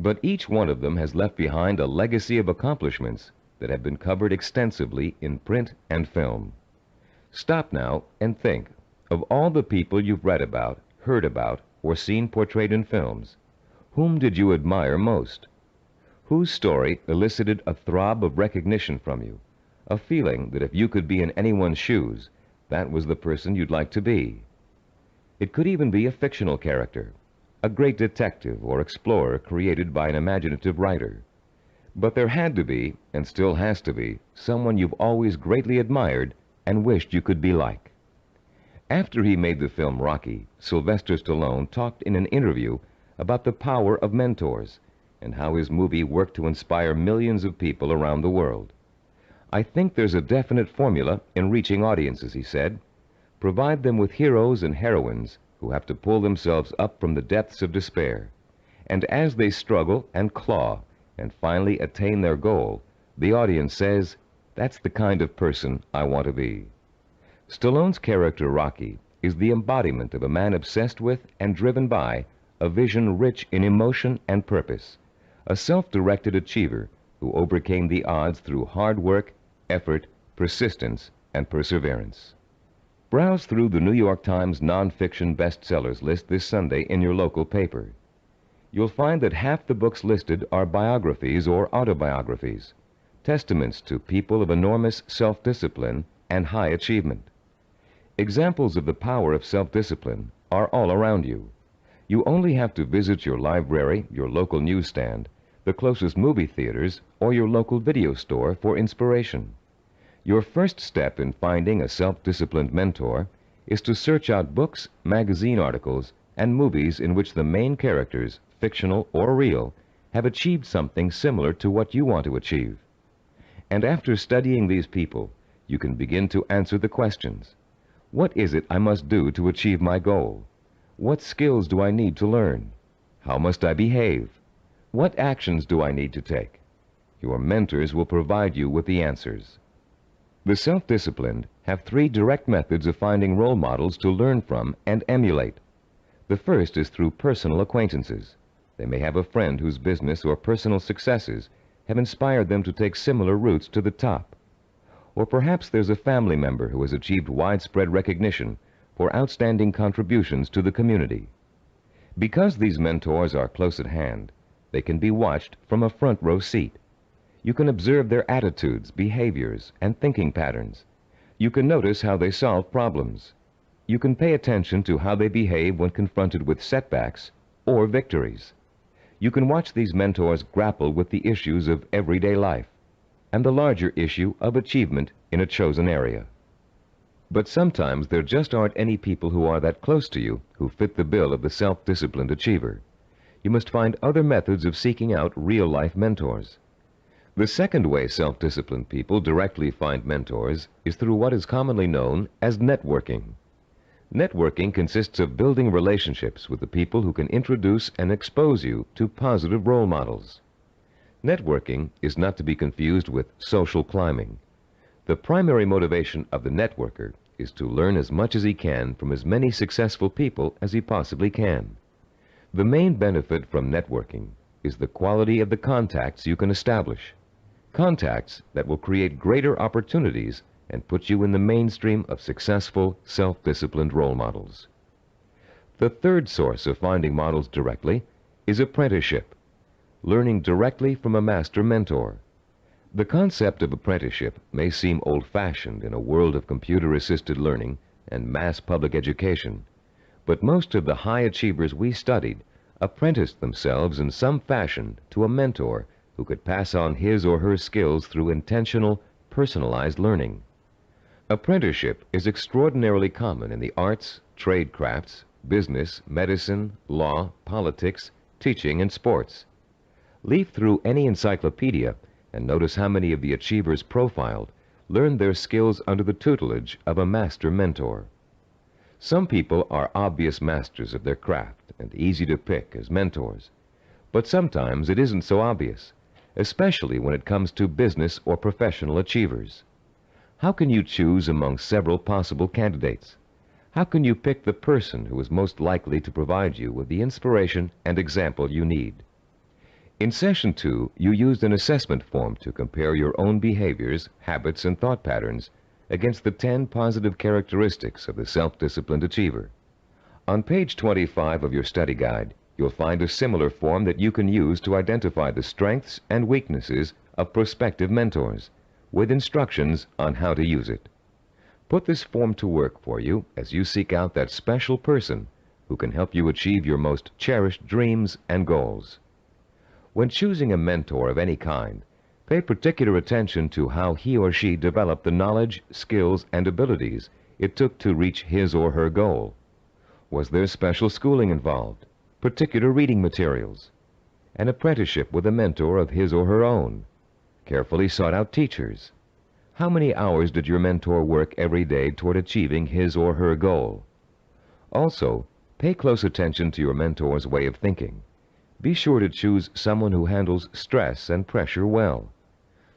but each one of them has left behind a legacy of accomplishments that have been covered extensively in print and film. Stop now and think of all the people you've read about, heard about, or seen portrayed in films. Whom did you admire most? Whose story elicited a throb of recognition from you, a feeling that if you could be in anyone's shoes, that was the person you'd like to be? It could even be a fictional character, a great detective or explorer created by an imaginative writer. But there had to be, and still has to be, someone you've always greatly admired and wished you could be like. After he made the film Rocky, Sylvester Stallone talked in an interview about the power of mentors and how his movie worked to inspire millions of people around the world. "I think there's a definite formula in reaching audiences," he said. "Provide them with heroes and heroines who have to pull themselves up from the depths of despair. And as they struggle and claw and finally attain their goal, the audience says, 'That's the kind of person I want to be.'" Stallone's character Rocky is the embodiment of a man obsessed with and driven by a vision rich in emotion and purpose, a self-directed achiever who overcame the odds through hard work, effort, persistence, and perseverance. Browse through the New York Times nonfiction bestsellers list this Sunday in your local paper. You'll find that half the books listed are biographies or autobiographies, testaments to people of enormous self-discipline and high achievement. Examples of the power of self-discipline are all around you. You only have to visit your library, your local newsstand, the closest movie theaters, or your local video store for inspiration. Your first step in finding a self-disciplined mentor is to search out books, magazine articles, and movies in which the main characters, fictional or real, have achieved something similar to what you want to achieve. And after studying these people, you can begin to answer the questions. What is it I must do to achieve my goal? What skills do I need to learn? How must I behave? What actions do I need to take? Your mentors will provide you with the answers. The self-disciplined have 3 direct methods of finding role models to learn from and emulate. The first is through personal acquaintances. They may have a friend whose business or personal successes have inspired them to take similar routes to the top. Or perhaps there's a family member who has achieved widespread recognition for outstanding contributions to the community. Because these mentors are close at hand, they can be watched from a front row seat. You can observe their attitudes, behaviors, and thinking patterns. You can notice how they solve problems. You can pay attention to how they behave when confronted with setbacks or victories. You can watch these mentors grapple with the issues of everyday life and the larger issue of achievement in a chosen area. But sometimes there just aren't any people who are that close to you who fit the bill of the self-disciplined achiever. You must find other methods of seeking out real-life mentors. The second way self-disciplined people directly find mentors is through what is commonly known as networking. Networking consists of building relationships with the people who can introduce and expose you to positive role models. Networking is not to be confused with social climbing. The primary motivation of the networker is to learn as much as he can from as many successful people as he possibly can. The main benefit from networking is the quality of the contacts you can establish. Contacts that will create greater opportunities and put you in the mainstream of successful, self-disciplined role models. The third source of finding models directly is apprenticeship, learning directly from a master mentor. The concept of apprenticeship may seem old-fashioned in a world of computer-assisted learning and mass public education, but most of the high achievers we studied apprenticed themselves in some fashion to a mentor who could pass on his or her skills through intentional, personalized learning. Apprenticeship is extraordinarily common in the arts, trade crafts, business, medicine, law, politics, teaching, and sports. Leaf through any encyclopedia and notice how many of the achievers profiled learned their skills under the tutelage of a master mentor. Some people are obvious masters of their craft and easy to pick as mentors, but sometimes it isn't so obvious, especially when it comes to business or professional achievers. How can you choose among several possible candidates? How can you pick the person who is most likely to provide you with the inspiration and example you need? In Session 2, you used an assessment form to compare your own behaviors, habits, and thought patterns against the 10 positive characteristics of the self-disciplined achiever. On page 25 of your study guide, you'll find a similar form that you can use to identify the strengths and weaknesses of prospective mentors, with instructions on how to use it. Put this form to work for you as you seek out that special person who can help you achieve your most cherished dreams and goals. When choosing a mentor of any kind, pay particular attention to how he or she developed the knowledge, skills, and abilities it took to reach his or her goal. Was there special schooling involved, particular reading materials, an apprenticeship with a mentor of his or her own, carefully sought-out teachers? How many hours did your mentor work every day toward achieving his or her goal? Also, pay close attention to your mentor's way of thinking. Be sure to choose someone who handles stress and pressure well,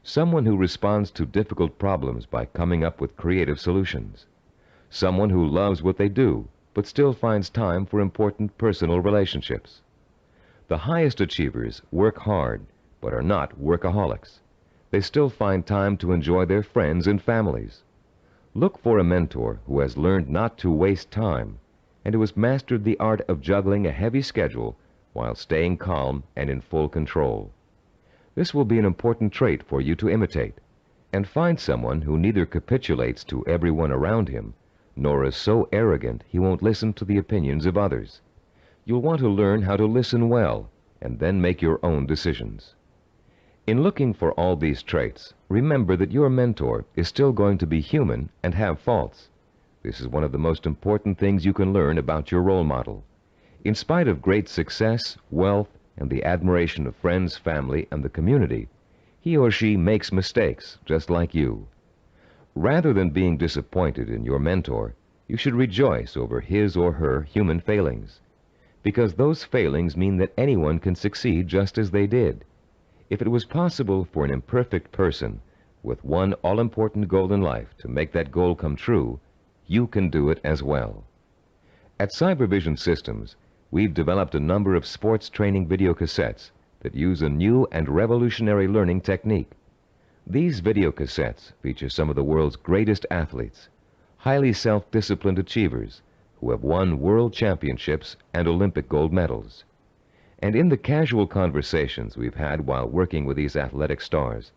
someone who responds to difficult problems by coming up with creative solutions, someone who loves what they do but still finds time for important personal relationships. The highest achievers work hard but are not workaholics. They still find time to enjoy their friends and families. Look for a mentor who has learned not to waste time and who has mastered the art of juggling a heavy schedule while staying calm and in full control. This will be an important trait for you to imitate, and find someone who neither capitulates to everyone around him, nor is so arrogant he won't listen to the opinions of others. You'll want to learn how to listen well, and then make your own decisions. In looking for all these traits, remember that your mentor is still going to be human and have faults. This is one of the most important things you can learn about your role model. In spite of great success, wealth, and the admiration of friends, family, and the community, he or she makes mistakes just like you. Rather than being disappointed in your mentor, you should rejoice over his or her human failings, because those failings mean that anyone can succeed just as they did. If it was possible for an imperfect person with one all-important goal in life to make that goal come true, you can do it as well. At Cybervision Systems, we've developed a number of sports training videocassettes that use a new and revolutionary learning technique. These videocassettes feature some of the world's greatest athletes, highly self-disciplined achievers who have won world championships and Olympic gold medals. And in the casual conversations we've had while working with these athletic stars,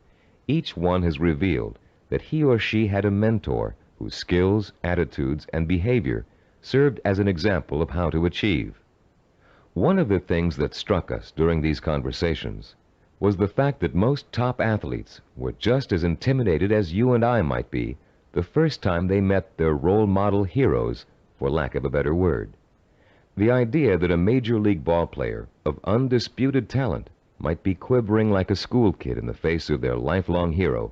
each one has revealed that he or she had a mentor whose skills, attitudes, and behavior served as an example of how to achieve. One of the things that struck us during these conversations was the fact that most top athletes were just as intimidated as you and I might be the first time they met their role model heroes, for lack of a better word. The idea that a major league ball player of undisputed talent might be quivering like a school kid in the face of their lifelong hero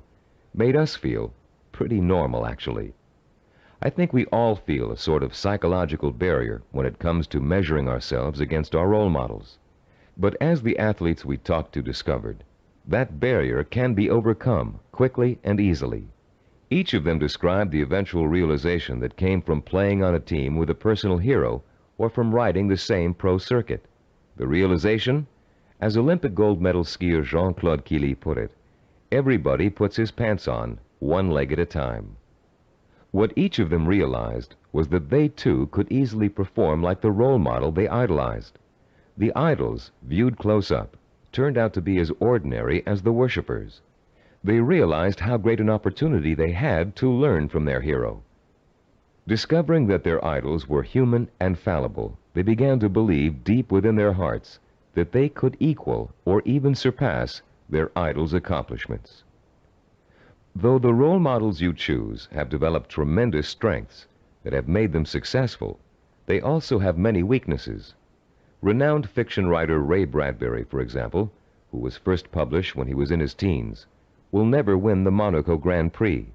made us feel pretty normal, actually. I think we all feel a sort of psychological barrier when it comes to measuring ourselves against our role models. But as the athletes we talked to discovered, that barrier can be overcome quickly and easily. Each of them described the eventual realization that came from playing on a team with a personal hero or from riding the same pro circuit. The realization? As Olympic gold medal skier Jean-Claude Killy put it, everybody puts his pants on, one leg at a time. What each of them realized was that they too could easily perform like the role model they idolized. The idols, viewed close up, turned out to be as ordinary as the worshippers. They realized how great an opportunity they had to learn from their hero. Discovering that their idols were human and fallible, they began to believe deep within their hearts that they could equal or even surpass their idols' accomplishments. Though the role models you choose have developed tremendous strengths that have made them successful, they also have many weaknesses. Renowned fiction writer Ray Bradbury, for example, who was first published when he was in his teens, will never win the Monaco Grand Prix,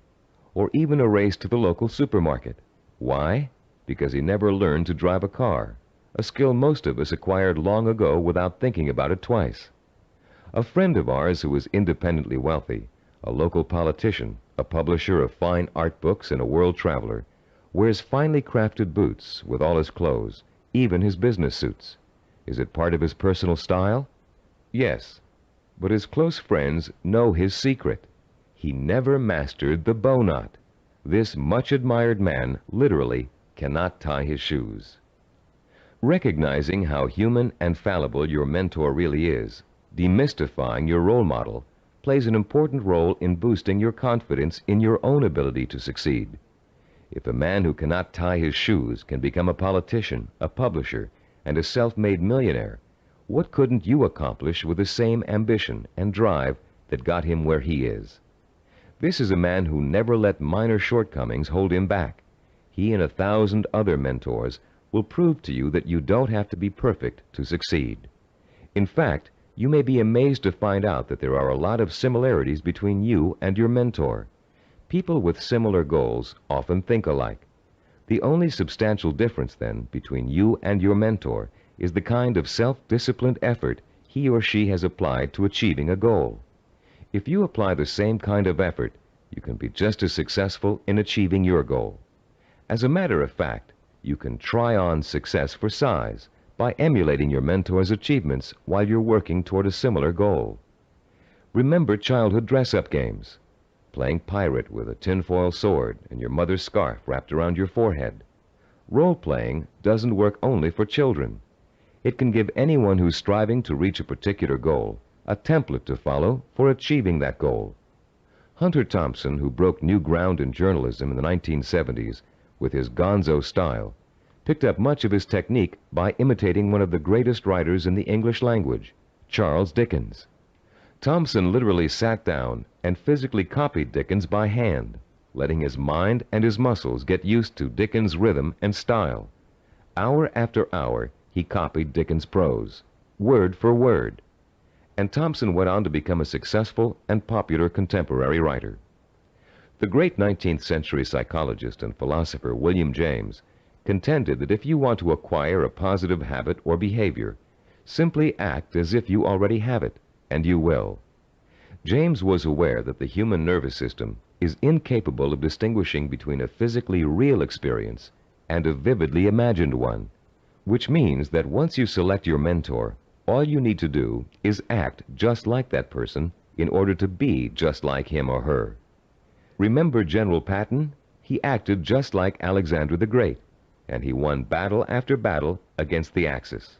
or even a race to the local supermarket. Why? Because he never learned to drive a car, a skill most of us acquired long ago without thinking about it twice. A friend of ours who was independently wealthy, a local politician, a publisher of fine art books, and a world traveler, wears finely crafted boots with all his clothes, even his business suits. Is it part of his personal style? Yes, but his close friends know his secret. He never mastered the bow knot. This much-admired man literally cannot tie his shoes. Recognizing how human and fallible your mentor really is, demystifying your role model, plays an important role in boosting your confidence in your own ability to succeed. If a man who cannot tie his shoes can become a politician, a publisher, and a self-made millionaire, what couldn't you accomplish with the same ambition and drive that got him where he is? This is a man who never let minor shortcomings hold him back. He and 1,000 other mentors will prove to you that you don't have to be perfect to succeed. In fact, you may be amazed to find out that there are a lot of similarities between you and your mentor. People with similar goals often think alike. The only substantial difference, then, between you and your mentor is the kind of self-disciplined effort he or she has applied to achieving a goal. If you apply the same kind of effort, you can be just as successful in achieving your goal. As a matter of fact, you can try on success for size by emulating your mentor's achievements while you're working toward a similar goal. Remember childhood dress-up games. Playing pirate with a tinfoil sword and your mother's scarf wrapped around your forehead. Role-playing doesn't work only for children. It can give anyone who's striving to reach a particular goal a template to follow for achieving that goal. Hunter Thompson, who broke new ground in journalism in the 1970s with his gonzo style, picked up much of his technique by imitating one of the greatest writers in the English language, Charles Dickens. Thompson literally sat down and physically copied Dickens by hand, letting his mind and his muscles get used to Dickens' rhythm and style. Hour after hour, he copied Dickens' prose, word for word. And Thompson went on to become a successful and popular contemporary writer. The great 19th century psychologist and philosopher William James contended that if you want to acquire a positive habit or behavior, simply act as if you already have it, and you will. James was aware that the human nervous system is incapable of distinguishing between a physically real experience and a vividly imagined one, which means that once you select your mentor, all you need to do is act just like that person in order to be just like him or her. Remember General Patton? He acted just like Alexander the Great, and he won battle after battle against the Axis.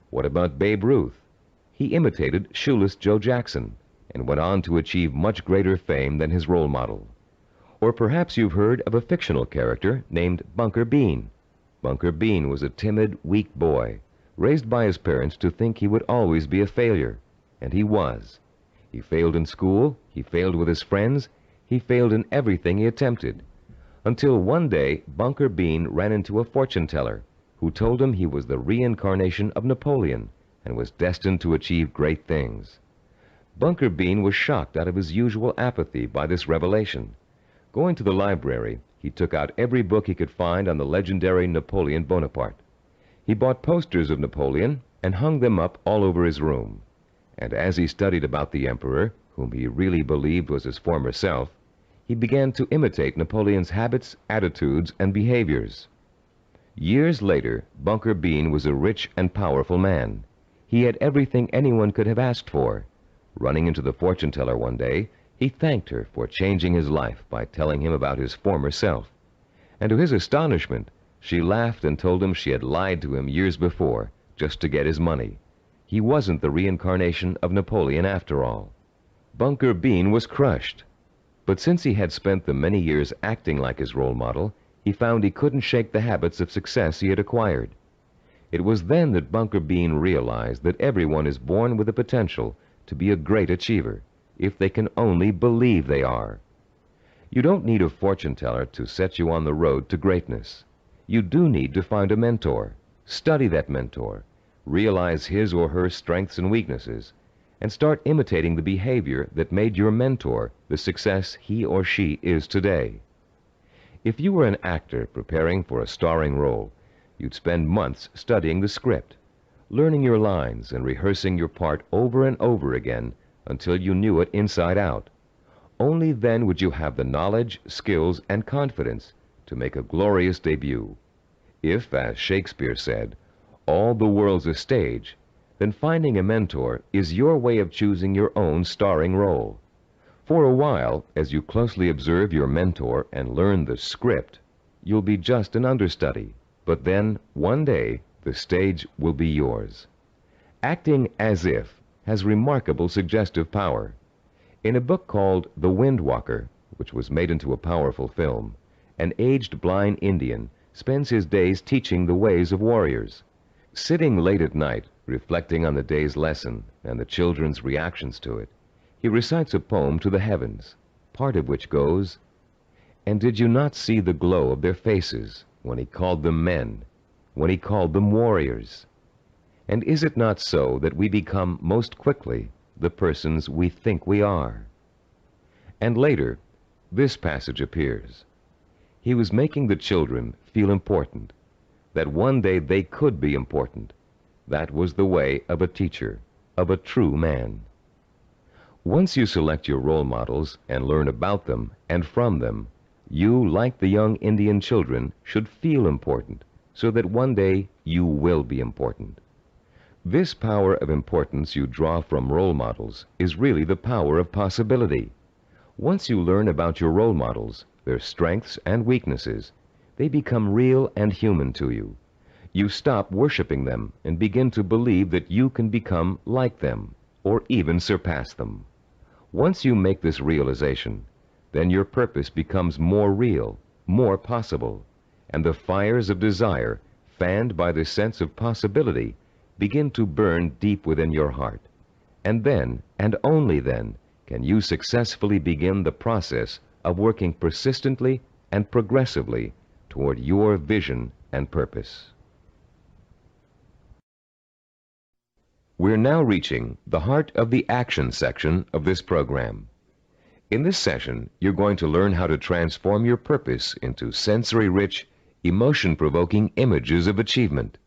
What about Babe Ruth? He imitated Shoeless Joe Jackson and went on to achieve much greater fame than his role model. Or perhaps you've heard of a fictional character named Bunker Bean. Bunker Bean was a timid, weak boy, raised by his parents to think he would always be a failure, and he was. He failed in school, he failed with his friends, he failed in everything he attempted, until one day Bunker Bean ran into a fortune teller who told him he was the reincarnation of Napoleon and was destined to achieve great things. Bunker Bean was shocked out of his usual apathy by this revelation. Going to the library, he took out every book he could find on the legendary Napoleon Bonaparte. He bought posters of Napoleon and hung them up all over his room. And as he studied about the emperor, whom he really believed was his former self, he began to imitate Napoleon's habits, attitudes, and behaviors. Years later, Bunker Bean was a rich and powerful man. He had everything anyone could have asked for. Running into the fortune teller one day, he thanked her for changing his life by telling him about his former self. And to his astonishment, she laughed and told him she had lied to him years before, just to get his money. He wasn't the reincarnation of Napoleon after all. Bunker Bean was crushed. But since he had spent the many years acting like his role model, he found he couldn't shake the habits of success he had acquired. It was then that Bunker Bean realized that everyone is born with the potential to be a great achiever, if they can only believe they are. You don't need a fortune teller to set you on the road to greatness. You do need to find a mentor, study that mentor, realize his or her strengths and weaknesses, and start imitating the behavior that made your mentor the success he or she is today. If you were an actor preparing for a starring role, you'd spend months studying the script, learning your lines and rehearsing your part over and over again until you knew it inside out. Only then would you have the knowledge, skills, and confidence to make a glorious debut. If, as Shakespeare said, all the world's a stage, then finding a mentor is your way of choosing your own starring role. For a while, as you closely observe your mentor and learn the script, you'll be just an understudy. But then, one day, The stage will be yours. Acting as if has remarkable suggestive power. In a book called The Wind Walker, which was made into a powerful film, an aged blind Indian spends his days teaching the ways of warriors. Sitting late at night, reflecting on the day's lesson and the children's reactions to it, he recites a poem to the heavens, part of which goes, "And did you not see the glow of their faces when he called them men, when he called them warriors? And is it not so that we become most quickly the persons we think we are?" And later, this passage appears. He was making the children feel important, that one day they could be important. That was the way of a teacher, of a true man. Once you select your role models and learn about them and from them, you, like the young Indian children, should feel important, so that one day you will be important. This power of importance you draw from role models is really the power of possibility. Once you learn about your role models, their strengths and weaknesses, they become real and human to you. You stop worshiping them and begin to believe that you can become like them, or even surpass them. Once you make this realization, then your purpose becomes more real, more possible, and the fires of desire, fanned by the sense of possibility, begin to burn deep within your heart. And then, and only then, can you successfully begin the process of working persistently and progressively toward your vision and purpose. We're now reaching the heart of the action section of this program. In this session, you're going to learn how to transform your purpose into sensory-rich, emotion-provoking images of achievement.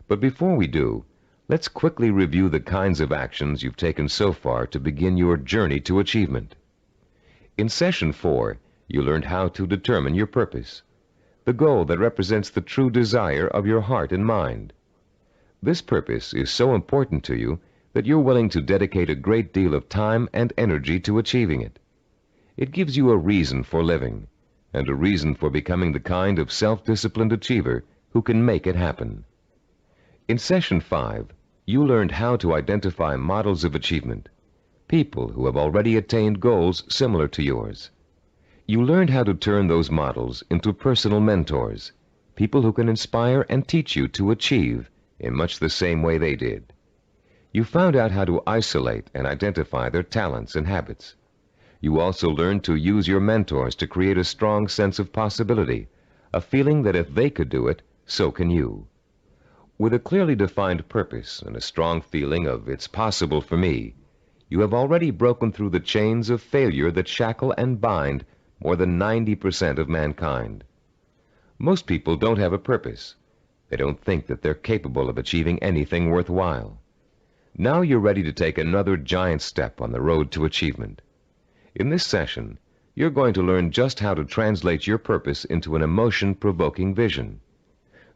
But before we do, let's quickly review the kinds of actions you've taken so far to begin your journey to achievement. In Session 4, you learned how to determine your purpose, the goal that represents the true desire of your heart and mind. This purpose is so important to you that you're willing to dedicate a great deal of time and energy to achieving it. It gives you a reason for living, and a reason for becoming the kind of self-disciplined achiever who can make it happen. In Session 5, you learned how to identify models of achievement, people who have already attained goals similar to yours. You learned how to turn those models into personal mentors, people who can inspire and teach you to achieve in much the same way they did. You found out how to isolate and identify their talents and habits. You also learned to use your mentors to create a strong sense of possibility, a feeling that if they could do it, so can you. With a clearly defined purpose and a strong feeling of "it's possible for me," you have already broken through the chains of failure that shackle and bind more than 90% of mankind. Most people don't have a purpose. They don't think that they're capable of achieving anything worthwhile. Now you're ready to take another giant step on the road to achievement. In this session, you're going to learn just how to translate your purpose into an emotion-provoking vision.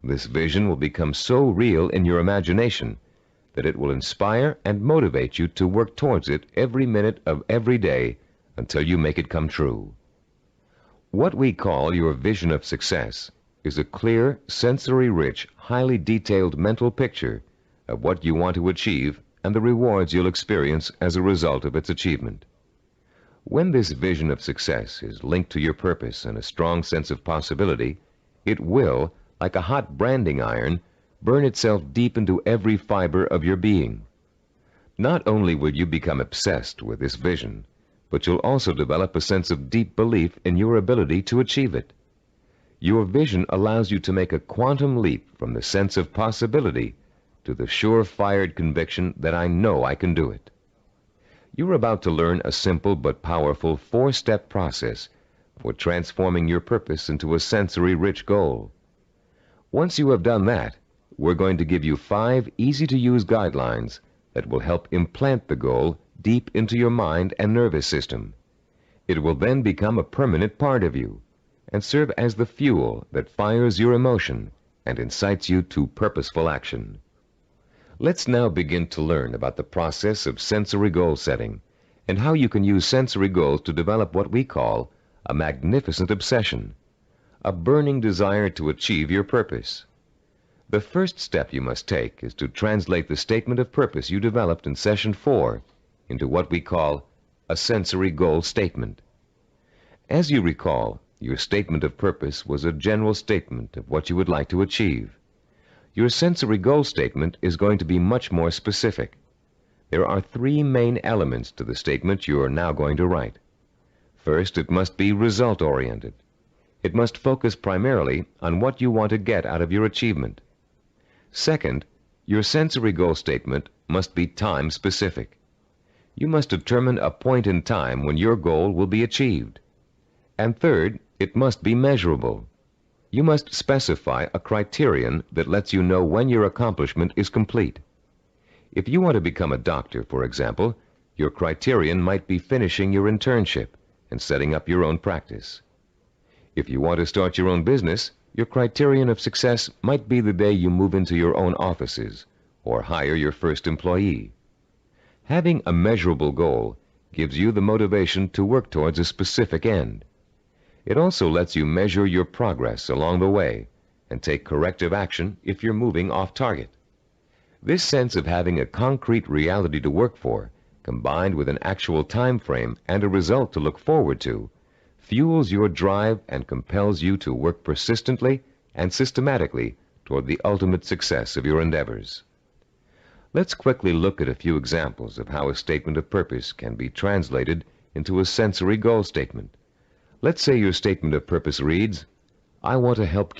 This vision will become so real in your imagination that it will inspire and motivate you to work towards it every minute of every day until you make it come true. What we call your vision of success is a clear, sensory-rich, highly detailed mental picture of what you want to achieve and the rewards you'll experience as a result of its achievement. When this vision of success is linked to your purpose and a strong sense of possibility, it will, like a hot branding iron, burn itself deep into every fiber of your being. Not only will you become obsessed with this vision, but you'll also develop a sense of deep belief in your ability to achieve it. Your vision allows you to make a quantum leap from the sense of possibility to the sure-fired conviction that I know I can do it. You're about to learn a simple but powerful 4-step process for transforming your purpose into a sensory-rich goal. Once you have done that, we're going to give you 5 easy-to-use guidelines that will help implant the goal deep into your mind and nervous system. It will then become a permanent part of you and serve as the fuel that fires your emotion and incites you to purposeful action. Let's now begin to learn about the process of sensory goal setting and how you can use sensory goals to develop what we call a magnificent obsession, a burning desire to achieve your purpose. The first step you must take is to translate the statement of purpose you developed in Session 4 into what we call a sensory goal statement. As you recall, your statement of purpose was a general statement of what you would like to achieve. Your sensory goal statement is going to be much more specific. There are three main elements to the statement you are now going to write. First, it must be result-oriented. It must focus primarily on what you want to get out of your achievement. Second, your sensory goal statement must be time-specific. You must determine a point in time when your goal will be achieved. And third, it must be measurable. You must specify a criterion that lets you know when your accomplishment is complete. If you want to become a doctor, for example, your criterion might be finishing your internship and setting up your own practice. If you want to start your own business, your criterion of success might be the day you move into your own offices or hire your first employee. Having a measurable goal gives you the motivation to work towards a specific end. It also lets you measure your progress along the way and take corrective action if you're moving off target. This sense of having a concrete reality to work for, combined with an actual time frame and a result to look forward to, fuels your drive and compels you to work persistently and systematically toward the ultimate success of your endeavors. Let's quickly look at a few examples of how a statement of purpose can be translated into a sensory goal statement. Let's say your statement of purpose reads, I want to help